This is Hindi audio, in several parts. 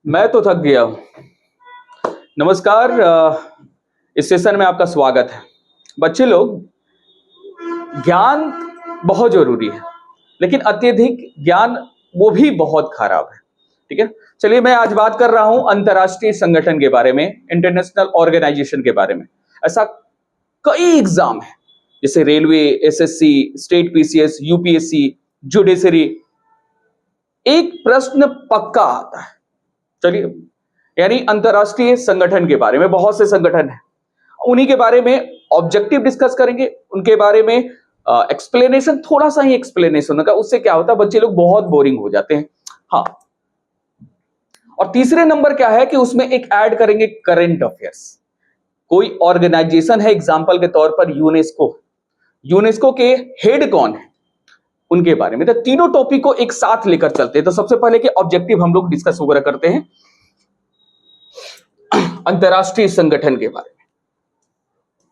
मैं तो थक गया हूं। नमस्कार। इस सेशन में आपका स्वागत है। बच्चे लोग, ज्ञान बहुत जरूरी है, लेकिन अत्यधिक ज्ञान वो भी बहुत खराब है। ठीक है, चलिए मैं आज बात कर रहा हूं अंतर्राष्ट्रीय संगठन के बारे में, इंटरनेशनल ऑर्गेनाइजेशन के बारे में। ऐसा कई एग्जाम है, जैसे railway, SSC, state PCS, UPSC, judiciary. एक प्रश्न पक्का आता है। चलिए, यानी अंतरराष्ट्रीय संगठन के बारे में बहुत से संगठन हैं, उन्हीं के बारे में ऑब्जेक्टिव डिस्कस करेंगे। उनके बारे में एक्सप्लेनेशन, थोड़ा सा ही एक्सप्लेनेशन होगा। उससे क्या होता है, बच्चे लोग बहुत बोरिंग हो जाते हैं। हाँ, और तीसरे नंबर क्या है कि उसमें एक ऐड करेंगे करंट अफेयर्स। कोई ऑर्गेनाइजेशन है, एग्जांपल के तौर पर यूनेस्को। यूनेस्को के हेड कौन है, उनके बारे में। तो तीनों टॉपिक को एक साथ लेकर चलते हैं। तो सबसे पहले के ऑब्जेक्टिव हम लोग डिस्कस वगैरह करते हैं अंतरराष्ट्रीय संगठन के बारे में।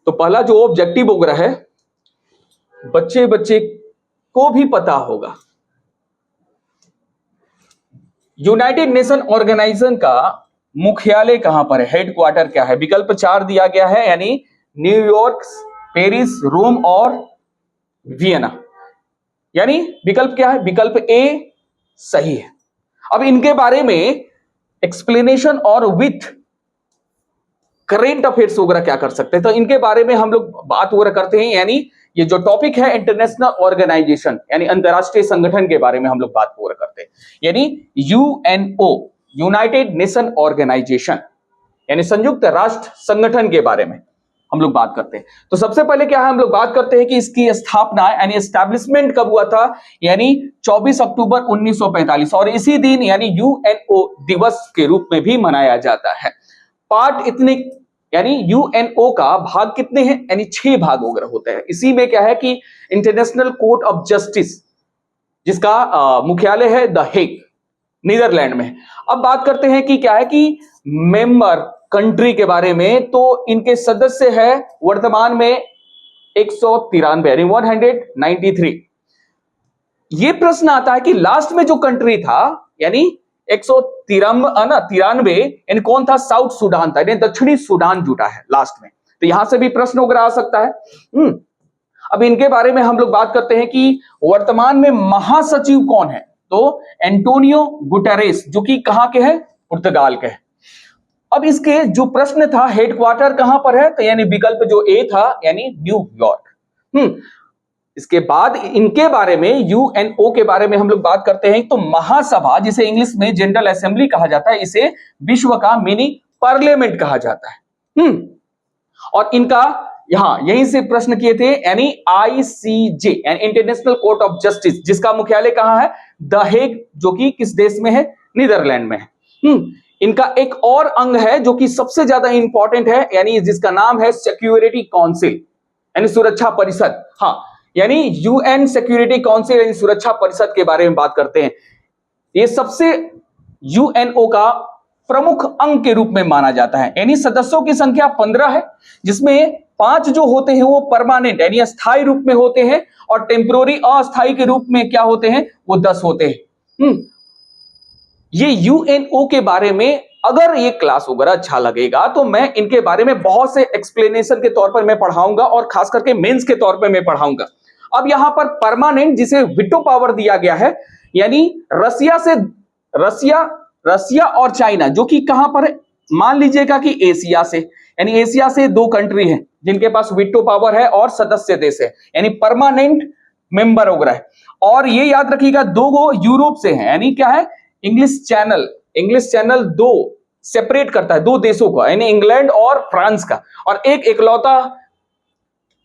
तो पहला जो ऑब्जेक्टिव वगैरह है, बच्चे को भी पता होगा। यूनाइटेड नेशन ऑर्गेनाइजेशन का मुख्यालय कहां पर है, हेडक्वार्टर क्या है। विकल्प 4 दिया गया है, यानी न्यूयॉर्क, पेरिस, रोम और वियना। यानी विकल्प क्या है, विकल्प ए सही है। अब इनके बारे में एक्सप्लेनेशन और विथ करेंट अफेयर्स वगैरह क्या कर सकते हैं, तो इनके बारे में हम लोग बात वगैरह करते हैं। यानी ये जो टॉपिक है इंटरनेशनल ऑर्गेनाइजेशन, यानी अंतरराष्ट्रीय संगठन के बारे में हम लोग बात वगैरह करते हैं। यानी यूएनओ, यूनाइटेड नेशन ऑर्गेनाइजेशन, यानी संयुक्त राष्ट्र संगठन के बारे में हम लोग बात करते हैं। तो सबसे पहले क्या है, हम लोग बात करते हैं कि इसकी स्थापना यानी एस्टैब्लिशमेंट कब हुआ था, यानी 24 अक्टूबर 1945, और इसी दिन यानी यूएनओ दिवस के रूप में भी मनाया जाता है। पार्ट इतने, यानी यूएनओ का भाग कितने हैं, यानी 6 भाग वगैरह होते हैं। इसी में क्या है कि इंटरनेशनल कोर्ट ऑफ जस्टिस, जिसका मुख्यालय है द हेग, नीदरलैंड में। अब बात करते हैं कि क्या है कि मेंबर कंट्री के बारे में। तो इनके सदस्य है वर्तमान में 193, यानी 193। ये प्रश्न आता है कि लास्ट में जो कंट्री था, यानी 193, यानी कौन था, साउथ सुडान था, यानी दक्षिणी सुडान जुटा है लास्ट में। तो यहां से भी प्रश्न वगैरह आ सकता है। अब इनके बारे में हम लोग बात करते हैं कि वर्तमान में महासचिव कौन है। तो एंटोनियो गुटेरेस, जो कि कहां के हैं, पुर्तगाल के हैं। अब इसके जो प्रश्न था, हेडक्वार्टर कहां पर है, तो यानी विकल्प जो ए था, यानी न्यूयॉर्क। इसके बाद इनके बारे में, यूएनओ के बारे में हम लोग बात करते हैं। तो महासभा, जिसे इंग्लिश में जनरल असेंबली कहा जाता है, इसे विश्व का मिनी पार्लियामेंट कहा जाता है। और इनका यहीं से प्रश्न किए थे, यानी आईसीजे, यानी इंटरनेशनल कोर्ट ऑफ जस्टिस, जिसका मुख्यालय कहां है, द हेग, जो कि किस देश में है, नीदरलैंड में है। इनका एक और अंग है जो कि सबसे ज्यादा इंपॉर्टेंट है, यानी जिसका नाम है सिक्योरिटी काउंसिल, यानी सुरक्षा परिषद। हाँ, यानी यूएन सिक्योरिटी काउंसिल, यानी सुरक्षा परिषद के बारे में बात करते हैं। ये सबसे यूएनओ का प्रमुख अंग के रूप में माना जाता है। यानी सदस्यों की संख्या 15 है, जिसमें 5 जो होते हैं वो परमानेंट, यानी अस्थायी रूप में होते हैं, और टेम्पोररी, अस्थायी के रूप में क्या होते हैं, वो 10 होते हैं। ये यूएनओ के बारे में अगर ये क्लास वगैरह अच्छा लगेगा तो मैं इनके बारे में बहुत से एक्सप्लेनेशन के तौर पर मैं पढ़ाऊंगा, और खास करके मेंस के तौर पर मैं पढ़ाऊंगा। अब यहां पर परमानेंट, जिसे वीटो पावर दिया गया है, यानी रसिया और चाइना, जो कि कहां पर है, मान लीजिएगा कि एशिया से, यानी एशिया से 2 कंट्री हैं जिनके पास वीटो पावर है और सदस्य देश है, यानी परमानेंट मेंबर वगैरह है। और ये याद रखिएगा 2 यूरोप से हैं, यानी क्या है, इंग्लिश चैनल 2 सेपरेट करता है 2 देशों का, यानी इंग्लैंड और फ्रांस का। और एक इकलौता,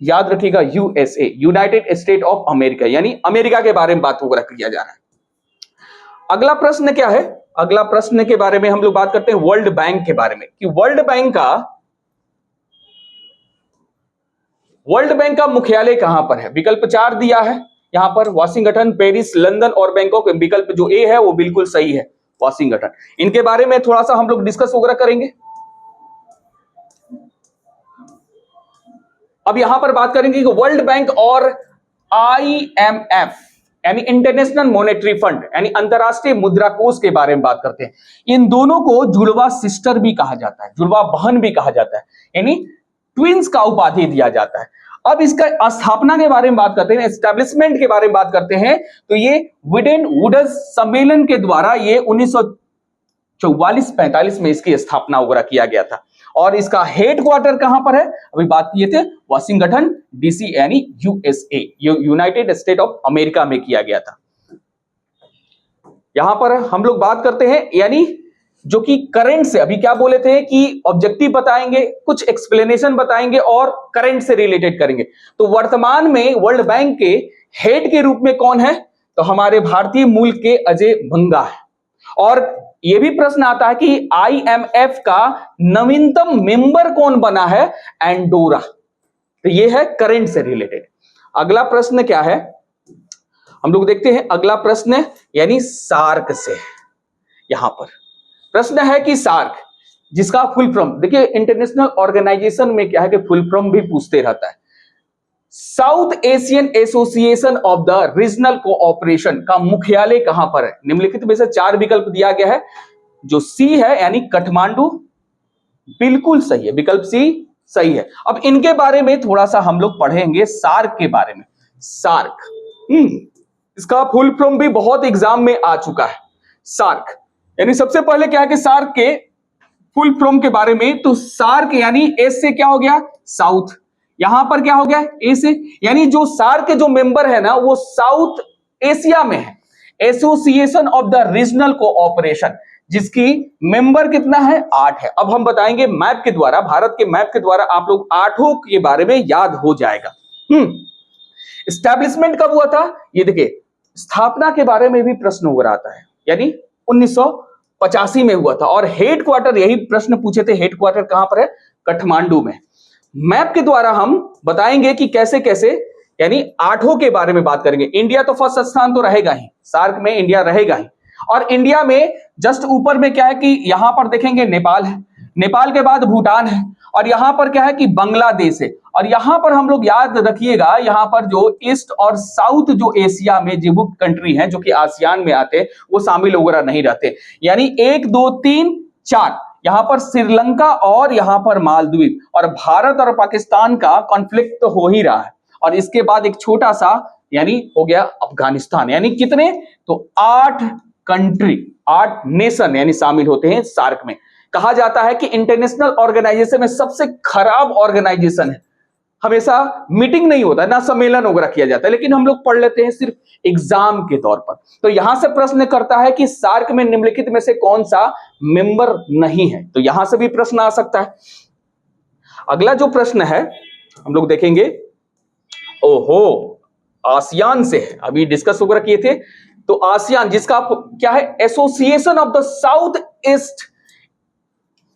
याद रखिएगा, USA, United state of America, यानी अमेरिका के बारे में बात वगैरह किया जा रहा है। अगला प्रश्न क्या है, अगला प्रश्न के बारे में हम लोग बात करते हैं वर्ल्ड बैंक के बारे में, कि वर्ल्ड बैंक का मुख्यालय कहां पर है। विकल्प 4 दिया है यहां पर, वाशिंगटन, पेरिस, लंदन और बैंकॉक। विकल्प जो ए है वो बिल्कुल सही है, वाशिंगटन। इनके बारे में थोड़ा सा हम लोग डिस्कस वगैरह करेंगे। अब यहां पर बात करेंगे कि वर्ल्ड बैंक और आईएमएफ, यानी इंटरनेशनल मॉनेटरी फंड यानी अंतरराष्ट्रीय मुद्रा कोष के बारे में बात करते हैं। इन दोनों को जुड़वा सिस्टर भी कहा जाता है, जुड़वा बहन भी कहा जाता है, यानी ट्विंस का उपाधि दिया जाता है। अब इसका स्थापना के बारे में बात करते हैं, एस्टैब्लिशमेंट के बारे में बात करते हैं, तो ये विडेन वुड्स सम्मेलन के द्वारा ये 1944-45 में इसकी स्थापना वगैरह किया गया था। और इसका हेडक्वार्टर कहां पर है, अभी बात किए थे, वाशिंगटन डीसी यानी USA, United state of America में किया गया था। यहां पर हम लोग बात करते हैं यानी जो कि करंट से, अभी क्या बोले थे कि ऑब्जेक्टिव बताएंगे, कुछ एक्सप्लेनेशन बताएंगे और करंट से रिलेटेड करेंगे। तो वर्तमान में वर्ल्ड बैंक के हेड के रूप में कौन है, तो हमारे भारतीय मूल के अजय बंगा है। और यह भी प्रश्न आता है कि आईएमएफ का नवीनतम मेंबर कौन बना है, एंडोरा। तो यह है करंट से रिलेटेड। अगला प्रश्न क्या है, हम लोग देखते हैं अगला प्रश्न यानी सार्क से। यहां पर प्रश्न है कि सार्क जिसका फुल फॉर्म, देखिए इंटरनेशनल ऑर्गेनाइजेशन में क्या है कि फुल फॉर्म भी पूछते रहता है। South Asian association of the regional cooperation का मुख्यालय कहां पर है, निम्नलिखित में से 4 विकल्प दिया गया है। जो सी है यानी काठमांडू, बिल्कुल सही है, विकल्प सी सही है। अब इनके बारे में थोड़ा सा हम लोग पढ़ेंगे, सार्क के बारे में। सार्क इसका फुल फॉर्म भी बहुत एग्जाम में आ चुका है। सार्क यानी सबसे पहले क्या है कि सार्क के फुल फॉर्म के बारे में, तो सार्क यानी एस से क्या हो गया, साउथ, यहां पर क्या हो गया, ए से, यानी जो सार्क के जो मेंबर है ना वो साउथ एशिया में है। Association of the regional cooperation, जिसकी मेंबर कितना है, 8 है। अब हम बताएंगे मैप के द्वारा, भारत के मैप के द्वारा आप लोग 8 के बारे में याद हो जाएगा। एस्टैब्लिशमेंट कब हुआ था, ये देखिए, स्थापना के बारे में भी प्रश्न हो रहा आता है, यानी 1985 में हुआ था। और हेडक्वार्टर, यही प्रश्न पूछे थे, हेडक्वार्टर कहां पर है, काठमांडू में। मैप के द्वारा हम बताएंगे कि कैसे कैसे, यानी 8 के बारे में बात करेंगे। इंडिया तो फर्स्ट स्थान तो रहेगा ही, सार्क में इंडिया रहेगा ही। और इंडिया में जस्ट ऊपर में क्या है कि यहां पर देखेंगे नेपाल है, नेपाल के बाद भूटान है, और यहां पर क्या है कि बांग्लादेश है। और यहां पर हम लोग याद रखिएगा, यहां पर जो ईस्ट और साउथ जो एशिया में जो कंट्री हैं जो कि आसियान में आते हैं, वो शामिल वगैरह नहीं रहते। यानी 1 2 3 4 यहां पर श्रीलंका और यहां पर मालदीव, और भारत और पाकिस्तान का कॉन्फ्लिक्ट तो हो ही रहा है। और इसके बाद एक छोटा सा यानी हो गया अफगानिस्तान। यानी कितने, तो 8 कंट्री, 8 नेशन यानी शामिल होते हैं सार्क में। कहा जाता है कि इंटरनेशनल ऑर्गेनाइजेशन में सबसे खराब ऑर्गेनाइजेशन है, हमेशा मीटिंग नहीं होता, ना सम्मेलन वगैरह किया जाता है, लेकिन हम लोग पढ़ लेते हैं सिर्फ एग्जाम के तौर पर। तो यहां से प्रश्न करता है कि सार्क में निम्नलिखित में से कौन सा मेंबर नहीं है, तो यहां से भी प्रश्न आ सकता है। अगला जो प्रश्न है हम लोग देखेंगे, ओहो, आसियान से है, अभी डिस्कस वगैरह किए थे। तो आसियान जिसका क्या है, association of the south east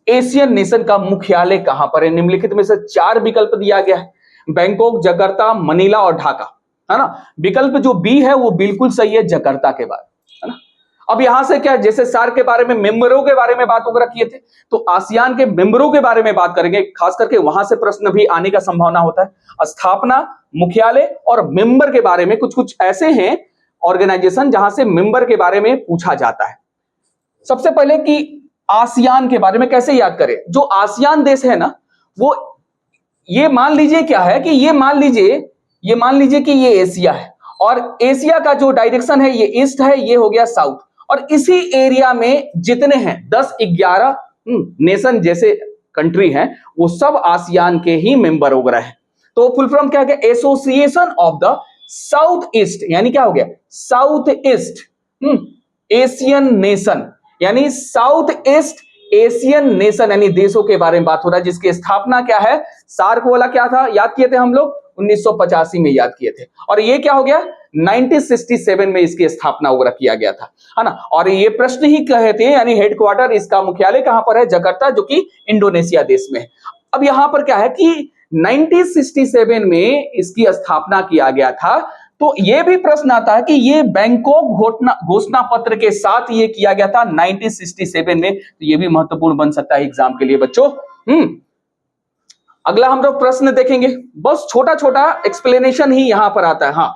Asian nation का मुख्यालय कहां पर है, निम्नलिखित में से 4 विकल्प दिया गया है, बैंकॉक, जकार्ता, मनीला और ढाका, है ना। विकल्प जो बी है वो बिल्कुल सही है, जकार्ता के बाद, है ना। अब यहां से क्या, जैसे सार्क के बारे में मेंबरों के बारे में बात वगैरह किए थे, तो आसियान के मेंबरों के बारे में बात करेंगे, खास करके वहां से प्रश्न भी आने का संभावना होता है। स्थापना, मुख्यालय और मेंबर के बारे में कुछ कुछ ऐसे हैं ऑर्गेनाइजेशन जहां से मेंबर के बारे में पूछा जाता है। सबसे पहले कि आसियान के बारे में कैसे याद करें, जो आसियान देश है ना, वो ये मान लीजिए क्या है कि ये मान लीजिए कि ये एशिया है, और एशिया का जो डायरेक्शन है ये ईस्ट है, ये हो गया साउथ, और इसी एरिया में जितने हैं 10-11 नेशन जैसे कंट्री हैं, वो सब आसियान के ही मेंबर वगैरह हैं। तो फुल फॉर्म क्या है, association of the south east, यानी क्या हो गया, साउथ ईस्ट एशियन नेशन, यानी साउथ ईस्ट एशियन नेशन, यानी देशों के बारे में बात हो रहा है, जिसकी स्थापना क्या है, सार्क वाला क्या था, याद किए थे हम लोग 1985 में याद किए थे, और ये क्या हो गया 1967 में इसकी स्थापना वगैरह किया गया था, है ना। और ये प्रश्न ही कहे थे, यानी हेडक्वार्टर, इसका मुख्यालय कहां पर है, जकार्ता, जो कि इंडोनेशिया देश में है। अब यहां पर क्या है कि 1967 में इसकी स्थापना किया गया था। तो यह भी प्रश्न आता है कि ये बैंकॉक घोषणा पत्र के साथ ये किया गया था 1967 में, तो ये भी महत्वपूर्ण बन सकता है एग्जाम के लिए बच्चों। अगला हम लोग प्रश्न देखेंगे, बस छोटा छोटा एक्सप्लेनेशन ही यहां पर आता है। हाँ,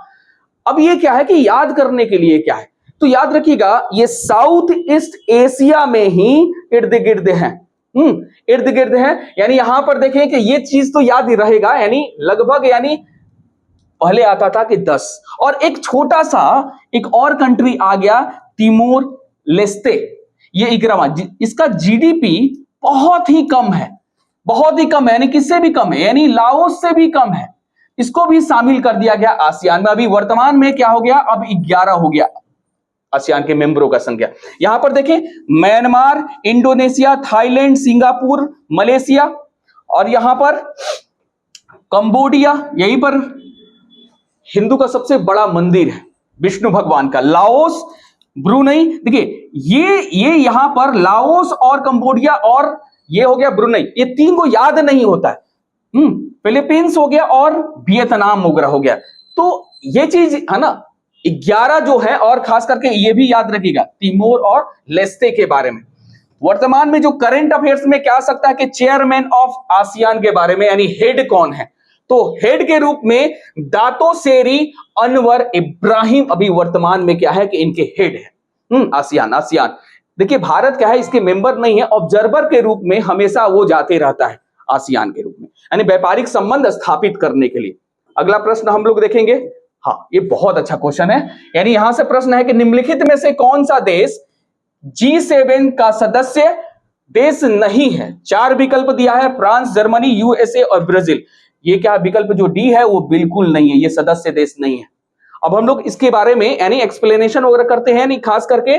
अब ये क्या है कि याद करने के लिए क्या है, तो याद रखिएगा ये साउथ ईस्ट एशिया में ही इर्द गिर्द है, इर्द गिर्द है। यानी यहां पर देखें कि ये चीज तो याद ही रहेगा, यानी लगभग, यानी पहले आता था कि 10, और एक छोटा सा एक और कंट्री आ गया तिमोर लेस्ते, ये 11वां, इसका जीडीपी बहुत ही कम है, बहुत ही कम है, यानी किससे भी कम है, यानी लाओस से भी कम है। इसको भी शामिल कर दिया गया आसियान में। अभी वर्तमान में क्या हो गया, अब 11 हो गया आसियान के मेंबरों का संख्या। यहां पर देखें Myanmar, Indonesia, Thailand, Singapore, Malaysia, और यहां पर कंबोडिया, यहीं पर हिंदू का सबसे बड़ा मंदिर है विष्णु भगवान का, लाओस, ब्रुनई। देखिए ये यहां पर लाओस और कंबोडिया और ये हो गया ब्रुनई, ये 3 को याद नहीं होता है। फिलीपींस हो गया और वियतनाम वगैरह हो गया। तो ये चीज है ना 11 जो है, और खास करके ये भी याद रखिएगा तिमोर और लेस्ते के बारे में। वर्तमान में जो करंट अफेयर्स में क्या आ सकता है कि चेयरमैन ऑफ आसियान के बारे में, यानी हेड कौन है, तो हेड के रूप में दातो सेरी अनवर इब्राहिम अभी वर्तमान में क्या है कि इनके हेड है। आसियान देखिए भारत क्या है इसके मेंबर नहीं है, ऑब्जर्वर के रूप में हमेशा वो जाते रहता है आसियान के रूप में, यानी व्यापारिक संबंध स्थापित करने के लिए। अगला प्रश्न हम लोग देखेंगे, हाँ ये बहुत अच्छा क्वेश्चन है। यानी यहां से प्रश्न है कि निम्नलिखित में से कौन सा देश G7 का सदस्य देश नहीं है। 4 विकल्प दिया है, फ्रांस, जर्मनी, यूएसए और ब्राजील। ये क्या विकल्प जो डी है वो बिल्कुल नहीं है, ये सदस्य देश नहीं है। अब हम लोग इसके बारे में यानी एक्सप्लेनेशन वगैरह करते हैं, नहीं खास करके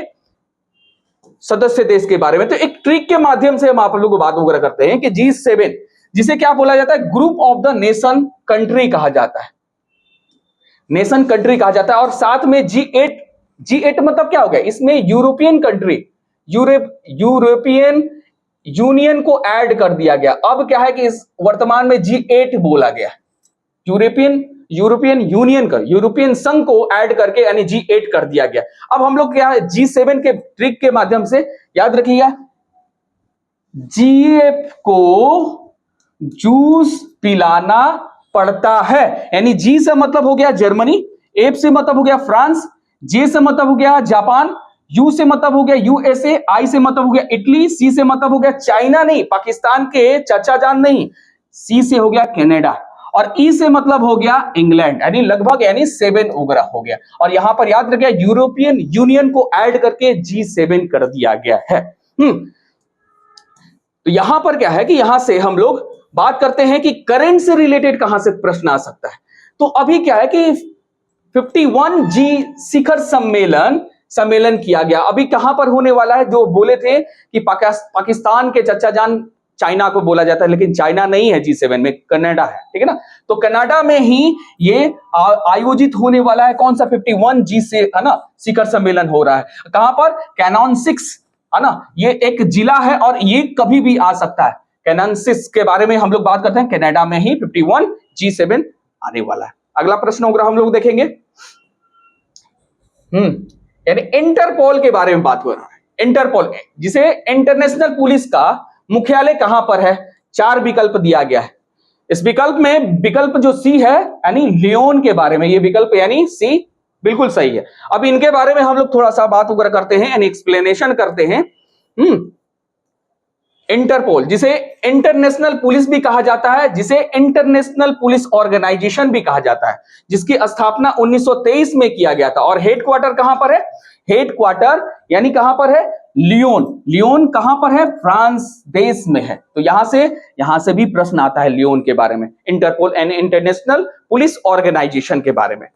सदस्य देश के बारे में। तो एक ट्रिक के माध्यम से हम आप लोगों को बात वगैरह करते हैं कि G7 जिसे क्या बोला जाता है, group of the nation country कहा जाता है, नेशन कंट्री कहा जाता है। और साथ में G8 मतलब क्या हो गया, इसमें यूरोपियन कंट्री, यूरोपियन यूनियन को ऐड कर दिया गया। अब क्या है कि इस वर्तमान में G8 बोला गया, यूरोपियन यूनियन का, यूरोपियन संघ को ऐड करके यानी G8 कर दिया गया। अब हम लोग क्या है G7 के ट्रिक के माध्यम से याद रखिएगा, G8 को जूस पिलाना पड़ता है। यानी G से मतलब हो गया जर्मनी, F से मतलब हो गया फ्रांस, J से मतलब हो गया जापान, U से मतलब हो गया यूएसए, I से मतलब हो गया इटली, C से मतलब हो गया चाइना नहीं पाकिस्तान के चाचा जान नहीं, C से हो गया कनाडा, और E से मतलब हो गया इंग्लैंड। यानी लगभग यानी 7 वगैरह हो गया। और यहां पर याद रखिए यूरोपियन यूनियन को ऐड करके G7 कर दिया गया है। तो यहां पर क्या है कि यहां से हम लोग बात करते हैं कि करंट से रिलेटेड कहां से प्रश्न आ सकता है। तो अभी क्या है कि 51G शिखर सम्मेलन किया गया, अभी कहां पर होने वाला है। जो बोले थे कि पाकिस्तान के चचा जान चाइना को बोला जाता है, लेकिन चाइना नहीं है G7 में, कनाडा है, ठीक है ना। तो कनाडा में ही ये आयोजित होने वाला है, कौन सा 51G से है ना शिखर सम्मेलन हो रहा है। कहां पर, कैनन 6 है ना, ये एक जिला है और ये कभी भी आ सकता है। कैनन 6 के बारे में हम लोग बात करते हैं, कनाडा में ही 51G7 आने वाला है। अगला प्रश्न होगा हम लोग देखेंगे, यानी इंटरपोल के बारे में बात हो रहा है। इंटरपोल जिसे इंटरनेशनल पुलिस का मुख्यालय कहां पर है, 4 विकल्प दिया गया है। इस विकल्प में विकल्प जो सी है यानी लियोन के बारे में, ये विकल्प यानी सी बिल्कुल सही है। अब इनके बारे में हम लोग थोड़ा सा बात वगैरह करते हैं, यानी एक्सप्लेनेशन करते हैं। इंटरपोल जिसे इंटरनेशनल पुलिस भी कहा जाता है, जिसे इंटरनेशनल पुलिस ऑर्गेनाइजेशन भी कहा जाता है, जिसकी स्थापना 1923 में किया गया था। और हेडक्वार्टर कहां पर है, हेडक्वार्टर यानी कहां पर है, लियोन कहां पर है, फ्रांस देश में है। तो यहां से भी प्रश्न आता है लियोन के बारे में, Interpol and international police organisation के बारे में।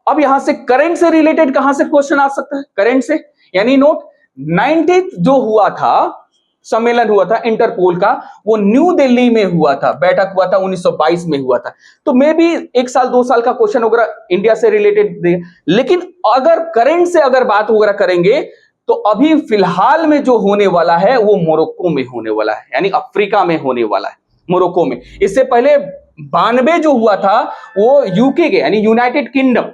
अब यहां से करंट से रिलेटेड कहां से क्वेश्चन आ सकता है, करंट से, यानी नोट 90th जो हुआ था सम्मेलन हुआ था इंटरपोल का, वो न्यू दिल्ली में हुआ था, बैठक हुआ था 1922 में हुआ था। तो मे भी 1 साल 2 साल का क्वेश्चन वगैरह इंडिया से रिलेटेड, लेकिन अगर करंट से अगर बात वगैरह करेंगे तो अभी फिलहाल में जो होने वाला है वो मोरक्को में होने वाला है, यानी अफ्रीका में होने वाला है, मोरक्को में। इससे पहले 92 जो हुआ था वो यूके के यानी यूनाइटेड किंगडम,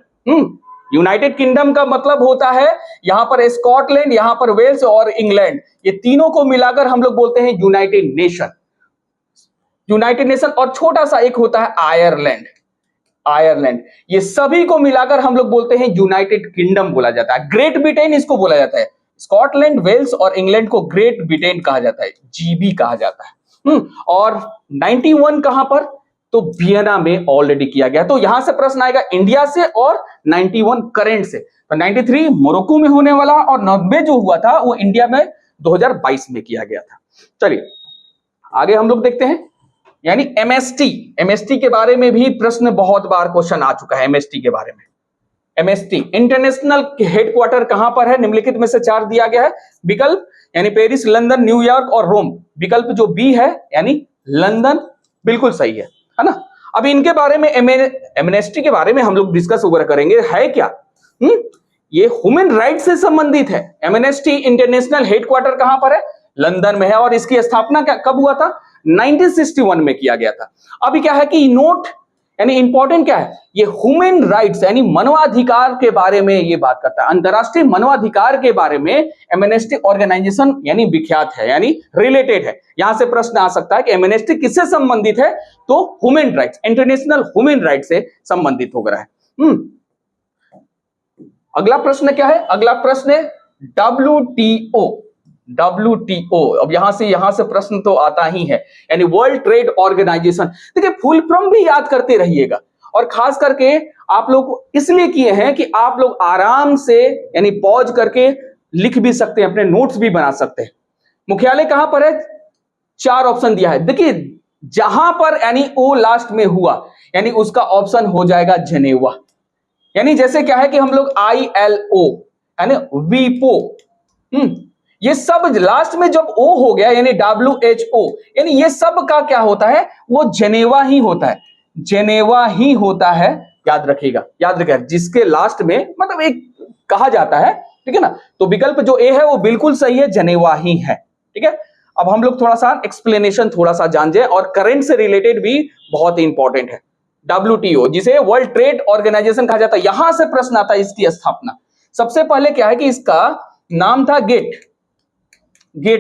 यूनाइटेड किंगडम का मतलब होता है यहां पर स्कॉटलैंड, यहां पर वेल्स और इंग्लैंड, ये तीनों को मिलाकर हम लोग बोलते हैं यूनाइटेड नेशन। और छोटा सा एक होता है आयरलैंड, आयरलैंड, ये सभी को मिलाकर हम लोग बोलते हैं यूनाइटेड किंगडम बोला जाता है। ग्रेट ब्रिटेन इसको बोला जाता है। स्कॉटलैंड, वेल्स और इंग्लैंड को ग्रेट ब्रिटेन कहा जाता है, जीबी कहा जाता है। और 91 कहां पर, तो वियना में ऑलरेडी किया गया। तो यहां से प्रश्न आएगा इंडिया से और 91 करंट से। तो 93 मोरक्को में होने वाला और 90 जो हुआ था वो इंडिया में 2022 में किया गया था। चलिए आगे हम लोग देखते हैं, यानी एमएसटी। एमएसटी के बारे में भी प्रश्न बहुत बार क्वेश्चन आ चुका है। एमएसटी के बारे में, एमएसटी इंटरनेशनल हेडक्वार्टर कहां पर है, निम्नलिखित में से 4 दिया गया है विकल्प, यानी पेरिस, लंदन, न्यूयॉर्क और रोम। विकल्प जो बी है यानी लंदन बिल्कुल सही है ना। अब इनके बारे में, एमनेस्टी के बारे में हम लोग डिस्कस वगैरह करेंगे, है क्या। ये ह्यूमन राइट से संबंधित है। एमनेस्टी इंटरनेशनल हेडक्वार्टर कहां पर है, लंदन में है। और इसकी स्थापना कब हुआ था, 1961 में किया गया था। अभी क्या है कि नोट यानी इंपॉर्टेंट क्या है, ये ह्यूमन राइट्स यानी मानवाधिकार के बारे में ये बात करता है। अंतरराष्ट्रीय मानवाधिकार के बारे में एमनेस्टी ऑर्गेनाइजेशन यानी विख्यात है, यानी रिलेटेड है। यहां से प्रश्न आ सकता है कि एमनेस्टी किससे संबंधित है, तो human rights, international human rights से संबंधित हो रहा है। अगला प्रश्न क्या है, अगला प्रश्न है WTO। WTO, अब यहां से प्रश्न तो आता ही है, यानी वर्ल्ड ट्रेड ऑर्गेनाइजेशन। देखिए फुल फॉर्म भी याद करते रहिएगा, और खास करके आप लोग इसलिए किए हैं कि आप लोग आराम से यानी पॉज करके लिख भी सकते हैं, अपने नोट्स भी बना सकते हैं। मुख्यालय कहां पर है, 4 ऑप्शन दिया है। देखिए जहां पर यानी ओ लास्ट में हुआ यानी उसका ऑप्शन हो जाएगा जेनेवा। यानी जैसे क्या है कि हम लोग ILO यानी वीपो, ये सब लास्ट में जब ओ हो गया यानी WHO, यानी ये सब का क्या होता है, वो जेनेवा ही होता है, जेनेवा ही होता है। याद रखिएगा, याद रखिएगा, जिसके लास्ट में मतलब एक कहा जाता है, ठीक है ना। तो विकल्प जो ए है वो बिल्कुल सही है, जेनेवा ही है, ठीक है। अब हम लोग थोड़ा सा एक्सप्लेनेशन थोड़ा सा जान जाए, और करंट से रिलेटेड भी बहुत इंपॉर्टेंट है। WTO जिसे वर्ल्ड ट्रेड ऑर्गेनाइजेशन कहा जाता है, यहां से प्रश्न आता है इसकी स्थापना। सबसे पहले क्या है कि इसका नाम था गेट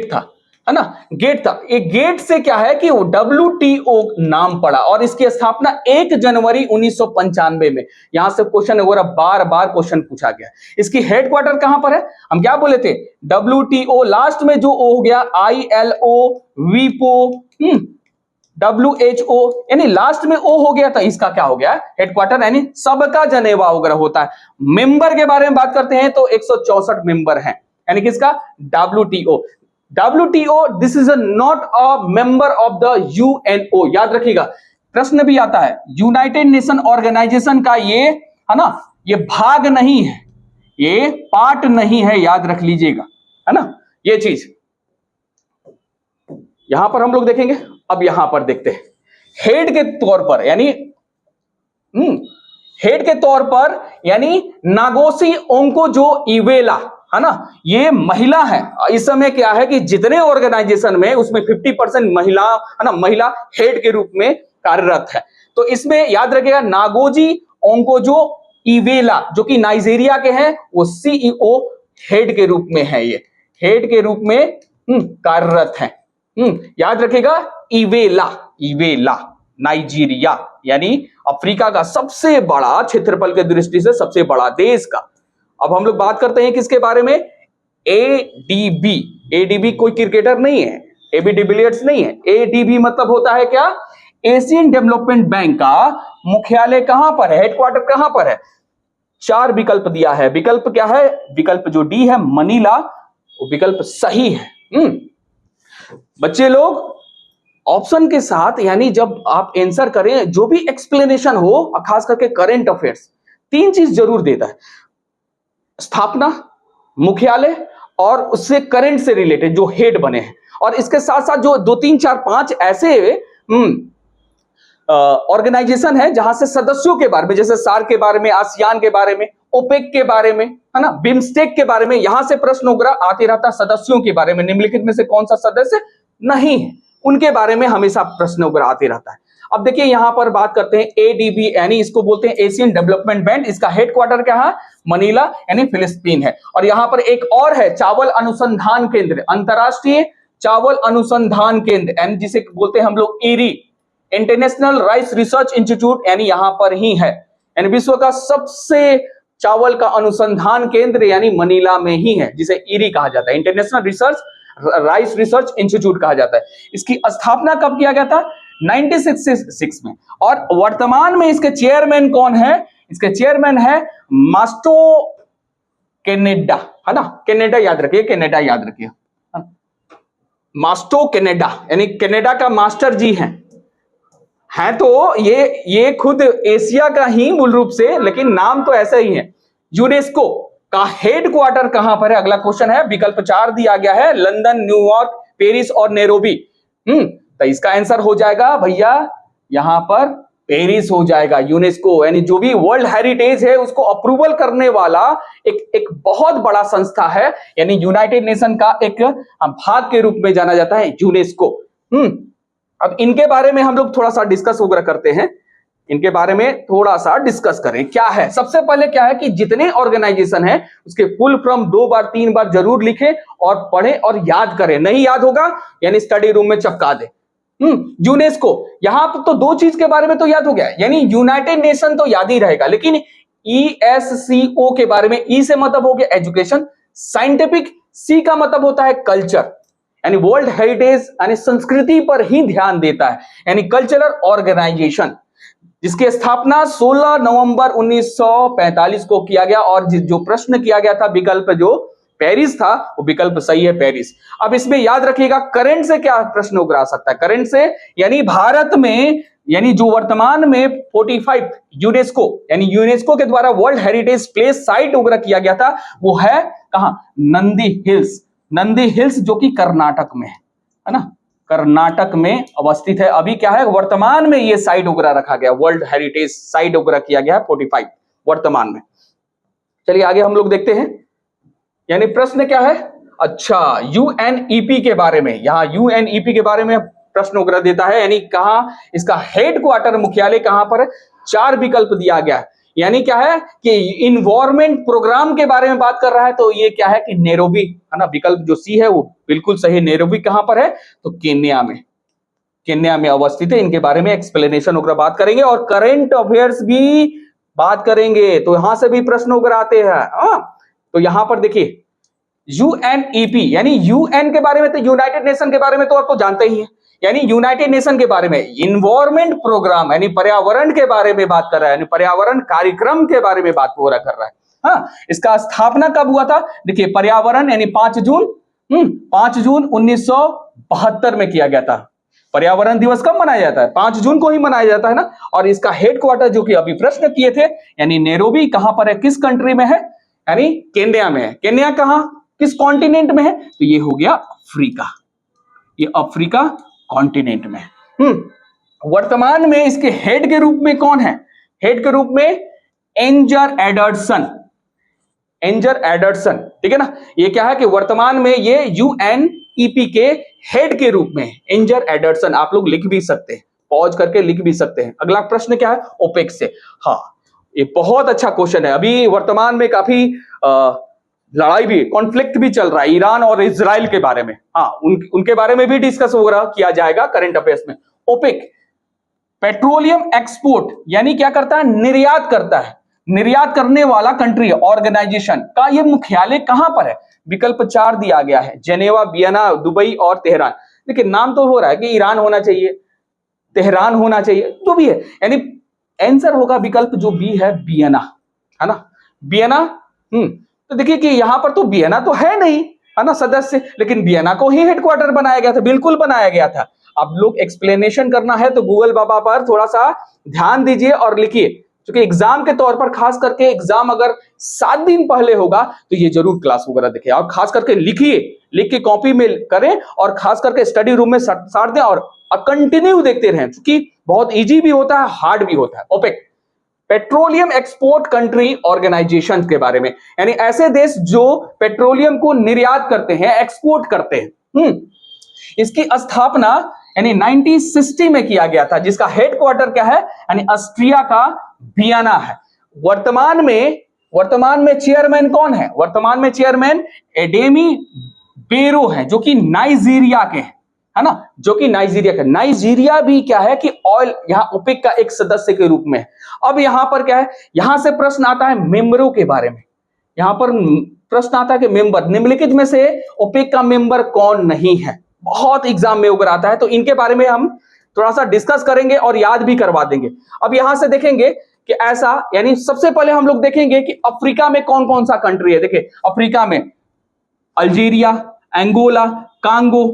था, है ना, गेट था। ये गेट से क्या है कि WTO नाम पड़ा, और इसकी स्थापना 1 जनवरी 1995 में। यहां से क्वेश्चन वगैरह बार बार क्वेश्चन पूछा गया। इसकी हेडक्वार्टर कहां पर है, हम क्या बोले थे, WTO लास्ट में जो ओ हो गया, ILO, वीपो, WHO यानी लास्ट में ओ हो गया था, इसका क्या हो गया, हेडक्वार्टर, यानी सबका जनेवा वगैरह होता है। मेंबर के बारे में बात करते हैं तो 164 मेंबर हैं, यानी किसका, WTO this is not a member of the UNO। याद रखिएगा, प्रश्न भी आता है, यूनाइटेड नेशन ऑर्गेनाइजेशन का ये है ना, ये भाग नहीं है, ये पार्ट नहीं है, याद रख लीजिएगा, है ना ये चीज। यहां पर हम लोग देखेंगे। अब यहां पर देखते हैं हेड के तौर पर, यानी हेड के तौर पर यानी नागोसी ओंकोजो-इवेला, है ना, ये महिला है। इस समय क्या है कि जितने ऑर्गेनाइजेशन में उसमें 50% महिला, है ना, महिला हेड के रूप में कार्यरत है। तो इसमें याद रखिएगा नागोजी ओंकोजो-इवेला जो कि नाइजीरिया के हैं, वो CEO हेड के रूप में है, ये हेड के रूप में कार्यरत है। याद रखिएगा, इवेला नाइजीरिया यानी अफ्रीका का सबसे बड़ा, क्षेत्रफल के दृष्टि से सबसे बड़ा देश का। अब हम लोग बात करते हैं किसके बारे में, ADB कोई क्रिकेटर नहीं है, AB डिविलियर्स नहीं है। ADB मतलब होता है क्या, एशियन डेवलपमेंट बैंक का मुख्यालय कहां पर है, हेडक्वार्टर कहां पर है। 4 विकल्प दिया है, विकल्प क्या है, विकल्प जो डी है मनीला, वो विकल्प सही है। बच्चे लोग ऑप्शन के साथ, यानी जब आप आंसर करें, जो भी एक्सप्लेनेशन हो, खास करके करंट अफेयर्स, 3 चीज जरूर देता है, स्थापना, मुख्यालय और उससे करंट से रिलेटेड जो हेड बने हैं, और इसके साथ साथ जो 2 3 4 5 ऐसे ऑर्गेनाइजेशन है जहां से सदस्यों के बारे में, जैसे सार्क के बारे में, आसियान के बारे में, ओपेक के बारे में, है ना, बिम्स्टेक के बारे में, यहां से प्रश्न वगैरह आते रहता है। सदस्यों के बारे में निम्नलिखित में से कौन सा सदस्य नहीं है, उनके बारे में हमेशा प्रश्न वगैरह आते रहता है। अब देखिए यहां पर बात करते हैं ADB, यानी इसको बोलते हैं एशियन डेवलपमेंट बैंक। इसका हेडक्वार्टर क्या है, मनीला यानी फिलिस्तीन है। और यहां पर एक और है, चावल अनुसंधान केंद्र, अंतरराष्ट्रीय चावल अनुसंधान केंद्र, यानी जिसे बोलते हैं हम लोग IRI, international rice research institute यानी यहां पर ही है, यानी विश्व का सबसे चावल का अनुसंधान केंद्र यानी मनीला में ही है, जिसे इरी कहा जाता है, international research rice research institute कहा जाता है। इसकी स्थापना कब किया गया था? 1966 में। और वर्तमान में इसके चेयरमैन कौन है? इसके चेयरमैन है मास्टो कैनेडा, है ना, कैनेडा याद रखिए, कैनेडा याद रखिए, मास्टो कैनेडा यानी कनाडा का मास्टर जी हैं तो ये खुद एशिया का ही मूल रूप से, लेकिन नाम तो ऐसा ही है। यूनेस्को का हेडक्वार्टर कहां पर है? अगला क्वेश्चन है, विकल्प 4 दिया गया है, लंदन, न्यूयॉर्क, पेरिस और नैरोबी। तो इसका आंसर हो जाएगा भैया यहां पर पेरिस हो जाएगा। यूनेस्को यानी जो भी वर्ल्ड हेरिटेज है उसको अप्रूवल करने वाला एक बहुत बड़ा संस्था है, यानी यूनाइटेड नेशन का एक भाग के रूप में जाना जाता है यूनेस्को। अब इनके बारे में हम लोग थोड़ा सा डिस्कस वगैरह करते हैं, इनके बारे में थोड़ा सा डिस्कस करें। क्या है? सबसे पहले क्या है कि जितने ऑर्गेनाइजेशन है उसके फुल फॉर्म 2 बार 3 बार जरूर लिखें और पढ़ें और याद करें। नहीं याद होगा यानी स्टडी रूम में चिपका दे। यूनेस्को, यहां पर तो 2 चीज के बारे में तो याद हो गया, यानी यूनाइटेड नेशन तो याद ही रहेगा, लेकिन ESCO के बारे में, ई से मतलब हो गया एजुकेशन, साइंटिफिक, सी का मतलब होता है कल्चर, यानी वर्ल्ड हेरिटेज यानी संस्कृति पर ही ध्यान देता है, यानी कल्चरल ऑर्गेनाइजेशन, जिसकी स्थापना 16 नवंबर 1945 को किया गया। और जो प्रश्न किया गया था विकल्प जो पेरिस था वो विकल्प सही है, पेरिस। अब इसमें याद रखिएगा करंट से क्या प्रश्न उगरा सकता है? करंट से यानी भारत में, यानी जो वर्तमान में 45 यूनेस्को यानी यूनेस्को के द्वारा वर्ल्ड हेरिटेज प्लेस साइट उगरा किया गया था वो है कहां? नंदी हिल्स। नंदी हिल्स जो कि कर्नाटक में है ना, कर्नाटक में अवस्थित है। अभी क्या है वर्तमान में ये साइट उगरा रखा गया, वर्ल्ड हेरिटेज साइट उगरा किया गया है 45 वर्तमान में। चलिए आगे हम लोग देखते हैं, यानी प्रश्न क्या है? अच्छा, UNEP के बारे में, यहां UNEP के बारे में प्रश्न उगरा देता है, यानी कहां इसका हेडक्वार्टर मुख्यालय कहां पर है? 4 विकल्प दिया गया है, यानी क्या है कि इन्वायरमेंट प्रोग्राम के बारे में बात कर रहा है, तो ये क्या है कि नैरोबी है ना, विकल्प जो सी है वो बिल्कुल सही। नैरोबी कहां पर है? तो केन्या में, केन्या में अवस्थित है। इनके बारे में एक्सप्लेनेशन वगैरह बात करेंगे और करंट अफेयर्स भी बात करेंगे, तो यहां से भी प्रश्न वगैरह आते हैं। तो यहां पर देखिए UNEP यानी UN के बारे में, तो यूनाइटेड नेशन के बारे में तो आपको जानते ही है, यानी यूनाइटेड नेशन के बारे में इन्वायरमेंट प्रोग्राम यानी पर्यावरण के बारे में बात कर रहा है, यानी पर्यावरण कार्यक्रम के बारे में बात पूरा कर रहा है। हाँ, इसका स्थापना कब हुआ था? देखिए पर्यावरण यानी 5 जून 1972 में किया गया था। पर्यावरण दिवस कब मनाया जाता है? 5 जून को ही मनाया जाता है ना। और इसका हेडक्वार्टर जो कि अभी प्रश्न किए थे, यानी नैरोबी कहां पर है, किस कंट्री में है? यानी केन्या में है। केन्या कहां, किस कॉन्टिनेंट में है? तो ये हो गया अफ्रीका, ये अफ्रीका कॉन्टिनेंट में। वर्तमान में इसके हेड के रूप में कौन है? हेड के रूप में एंजर एडर्सन, एंजर एडर्सन, ठीक है ना। ये क्या है कि वर्तमान में ये UNEP के हेड के रूप में एंजर एडर्सन, आप लोग लिख भी सकते हैं, पॉज करके लिख भी सकते हैं। अगला प्रश्न क्या है? ओपेक से। हाँ, ये बहुत अच्छा क्वेश्चन है। अभी वर्तमान में काफी लड़ाई भी, कॉन्फ्लिक्ट भी चल रहा है ईरान और इजराइल के बारे में। हाँ, उनके बारे में भी डिस्कस वगैरह किया जाएगा करंट अफेयर्स में। ओपेक पेट्रोलियम एक्सपोर्ट यानी क्या करता है? निर्यात करता है, निर्यात करने वाला कंट्री ऑर्गेनाइजेशन का ये मुख्यालय कहां पर है? विकल्प 4 दिया गया है, जेनेवा, वियना, दुबई और तेहरान। देखिए नाम तो हो रहा है कि ईरान होना चाहिए, तेहरान होना चाहिए, जो भी है, यानी आंसर होगा विकल्प जो बी है, वियना, है ना, वियना। तो देखिए कि यहां पर तो वियना तो है नहीं, है ना सदस्य, लेकिन वियना को ही हेडक्वार्टर बनाया गया था, बिल्कुल बनाया गया था। आप लोग एक्सप्लेनेशन करना है तो गूगल बाबा पर थोड़ा सा ध्यान दीजिए और लिखिए, क्योंकि एग्जाम के तौर पर, खास करके एग्जाम अगर 7 दिन पहले होगा तो ये जरूर क्लास वगैरह देखिए और खास करके लिखिए, लिख के कॉपी में करें और खास करके स्टडी रूम में साट दें और कंटिन्यू देखते रहें, क्योंकि बहुत इजी भी होता है, हार्ड भी होता है। OPEC petroleum export country organisation के बारे में, यानी ऐसे देश जो पेट्रोलियम को निर्यात करते हैं, एक्सपोर्ट करते हैं। इसकी स्थापना यानी 1960 में किया गया था, जिसका हेडक्वार्टर क्या है? यानी ऑस्ट्रिया का वियना है। वर्तमान में चेयरमैन कौन है? वर्तमान में चेयरमैन एडेमी बेरो है, जो कि नाइजीरिया के हैं, है ना, जो कि नाइजीरिया का, नाइजीरिया भी क्या है कि ऑयल यहां ओपेक का एक सदस्य के रूप में है। अब यहां पर क्या है, यहां से प्रश्न आता है मेंबरों के बारे में। यहां पर प्रश्न आता है कि मेंबर, निम्नलिखित में से ओपेक का मेंबर कौन नहीं है, बहुत एग्जाम में उगर आता है, तो इनके बारे में हम थोड़ा सा डिस्कस करेंगे और याद भी करवा देंगे। अब यहां से देखेंगे कि ऐसा, यानी सबसे पहले हम लोग देखेंगे कि अफ्रीका में कौन कौन सा कंट्री है। देखिए अफ्रीका में अल्जीरिया, एंगोला, कांगो,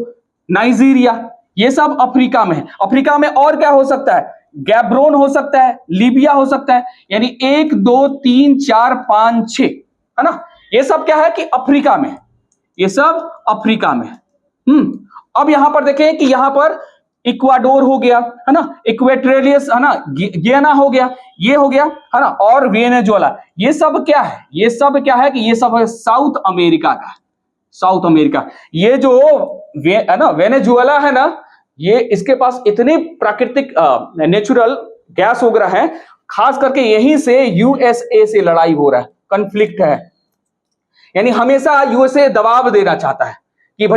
नाइजीरिया, ये सब अफ्रीका में है। अफ्रीका में और क्या हो सकता है, गैब्रोन हो सकता है, लीबिया हो सकता है, यानी 1 2 3 4 5 6, है ना, ये सब क्या है कि अफ्रीका में, ये सब अफ्रीका में। अब यहां पर देखें कि यहां पर इक्वाडोर हो गया, है ना, इक्वेटोरियस, है ना, गियाना हो गया, ये हो गया, है ना, और वेनेजुएला, ये सब क्या है, ये सब क्या है कि ये सब है साउथ अमेरिका का, साउथ अमेरिका। ये जो है ना वेनेजुएला है ना, ये इसके पास इतने प्राकृतिक नेचुरल गैस वगैरह है, खास करके यहीं से यूएसए से लड़ाई हो रहा है, कॉन्फ्लिक्ट है, यानी हमेशा यूएसए दबाव देना चाहता है कि भाई